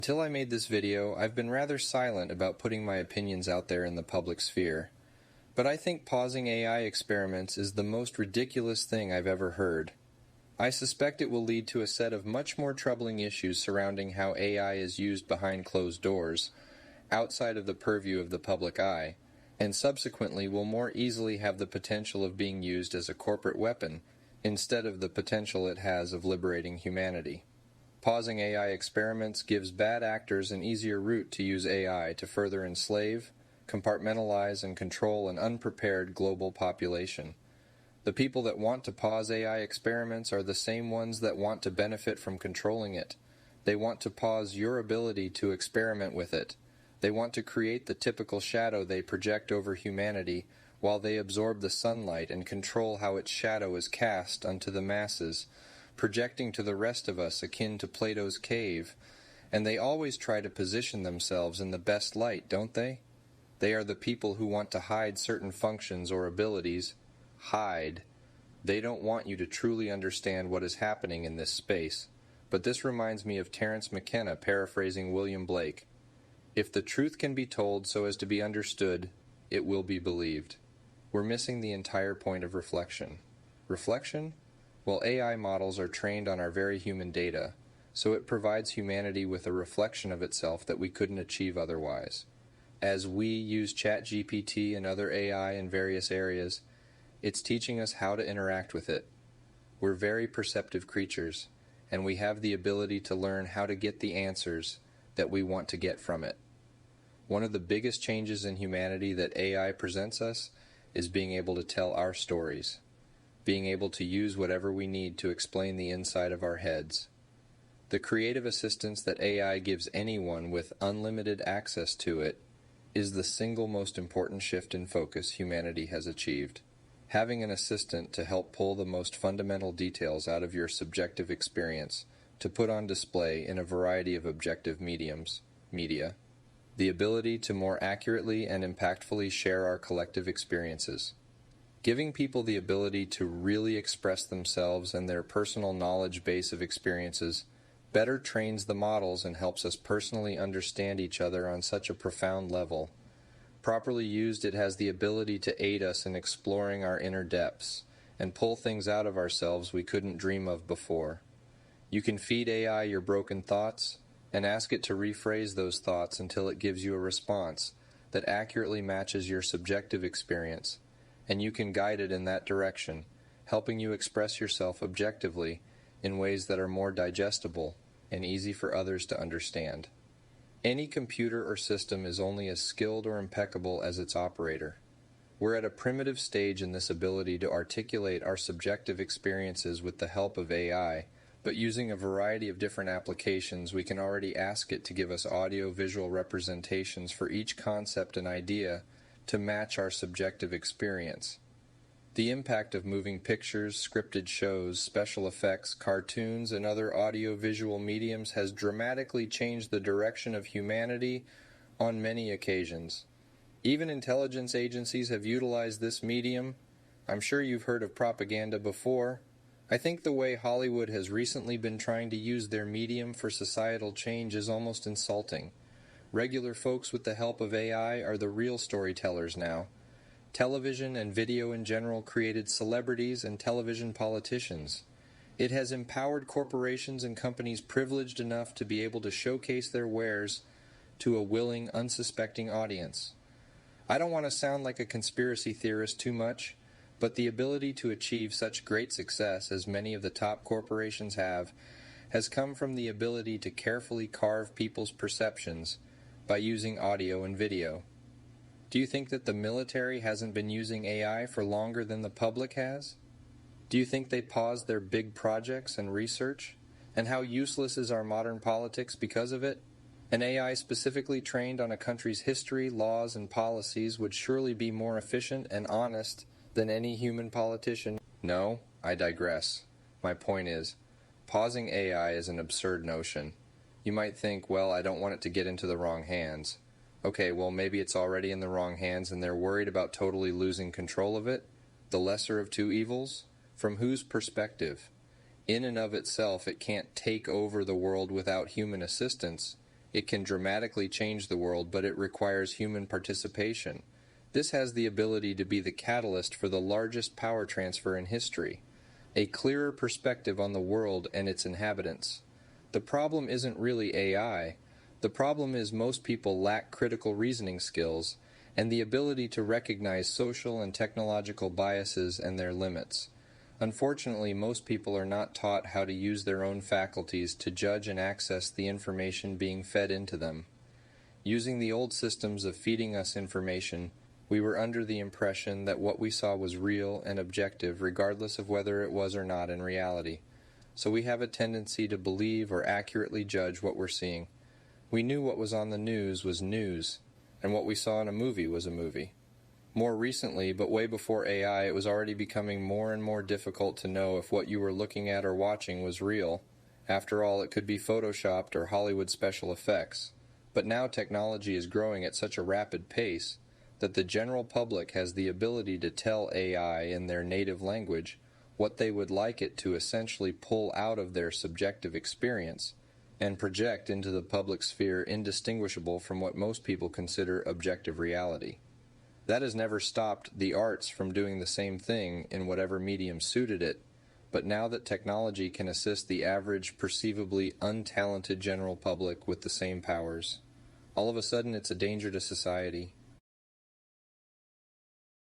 Until I made this video, I've been rather silent about putting my opinions out there in the public sphere. But I think pausing AI experiments is the most ridiculous thing I've ever heard. I suspect it will lead to a set of much more troubling issues surrounding how AI is used behind closed doors, outside of the purview of the public eye, and subsequently will more easily have the potential of being used as a corporate weapon, instead of the potential it has of liberating humanity. Pausing AI experiments gives bad actors an easier route to use AI to further enslave, compartmentalize, and control an unprepared global population. The people that want to pause AI experiments are the same ones that want to benefit from controlling it. They want to pause your ability to experiment with it. They want to create the typical shadow they project over humanity while they absorb the sunlight and control how its shadow is cast unto the masses, projecting to the rest of us akin to Plato's cave. And they always try to position themselves in the best light, don't they? They are the people who want to hide certain functions or abilities. Hide. They don't want you to truly understand what is happening in this space. But this reminds me of Terence McKenna paraphrasing William Blake. If the truth can be told so as to be understood, it will be believed. We're missing the entire point of reflection. Reflection? Well, AI models are trained on our very human data, so it provides humanity with a reflection of itself that we couldn't achieve otherwise. As we use ChatGPT and other AI in various areas, it's teaching us how to interact with it. We're very perceptive creatures, and we have the ability to learn how to get the answers that we want to get from it. One of the biggest changes in humanity that AI presents us is being able to tell our stories, being able to use whatever we need to explain the inside of our heads. The creative assistance that AI gives anyone with unlimited access to it is the single most important shift in focus humanity has achieved. Having an assistant to help pull the most fundamental details out of your subjective experience to put on display in a variety of objective media. The ability to more accurately and impactfully share our collective experiences. Giving people the ability to really express themselves and their personal knowledge base of experiences better trains the models and helps us personally understand each other on such a profound level. Properly used, it has the ability to aid us in exploring our inner depths and pull things out of ourselves we couldn't dream of before. You can feed AI your broken thoughts and ask it to rephrase those thoughts until it gives you a response that accurately matches your subjective experience, and you can guide it in that direction, helping you express yourself objectively in ways that are more digestible and easy for others to understand. Any computer or system is only as skilled or impeccable as its operator. We're at a primitive stage in this ability to articulate our subjective experiences with the help of AI, but using a variety of different applications, we can already ask it to give us audio-visual representations for each concept and idea to match our subjective experience. The impact of moving pictures, scripted shows, special effects, cartoons, and other audio-visual mediums has dramatically changed the direction of humanity on many occasions. Even intelligence agencies have utilized this medium. I'm sure you've heard of propaganda before. I think the way Hollywood has recently been trying to use their medium for societal change is almost insulting. Regular folks with the help of AI are the real storytellers now. Television and video in general created celebrities and television politicians. It has empowered corporations and companies privileged enough to be able to showcase their wares to a willing, unsuspecting audience. I don't want to sound like a conspiracy theorist too much, but the ability to achieve such great success as many of the top corporations have has come from the ability to carefully carve people's perceptions by using audio and video. Do you think that the military hasn't been using AI for longer than the public has? Do you think they paused their big projects and research? And how useless is our modern politics because of it? An AI specifically trained on a country's history, laws, and policies would surely be more efficient and honest than any human politician. No, I digress. My point is, pausing AI is an absurd notion. You might think, well, I don't want it to get into the wrong hands. Okay, well, maybe it's already in the wrong hands and they're worried about totally losing control of it? The lesser of two evils? From whose perspective? In and of itself, it can't take over the world without human assistance. It can dramatically change the world, but it requires human participation. This has the ability to be the catalyst for the largest power transfer in history, a clearer perspective on the world and its inhabitants. The problem isn't really AI. The problem is most people lack critical reasoning skills and the ability to recognize social and technological biases and their limits. Unfortunately, most people are not taught how to use their own faculties to judge and access the information being fed into them. Using the old systems of feeding us information, we were under the impression that what we saw was real and objective regardless of whether it was or not in reality. So we have a tendency to believe or accurately judge what we're seeing. We knew what was on the news was news, and what we saw in a movie was a movie. More recently, but way before AI, it was already becoming more and more difficult to know if what you were looking at or watching was real. After all, it could be photoshopped or Hollywood special effects. But now technology is growing at such a rapid pace that the general public has the ability to tell AI in their native language what they would like it to essentially pull out of their subjective experience and project into the public sphere indistinguishable from what most people consider objective reality. That has never stopped the arts from doing the same thing in whatever medium suited it, but now that technology can assist the average, perceivably untalented general public with the same powers, all of a sudden it's a danger to society.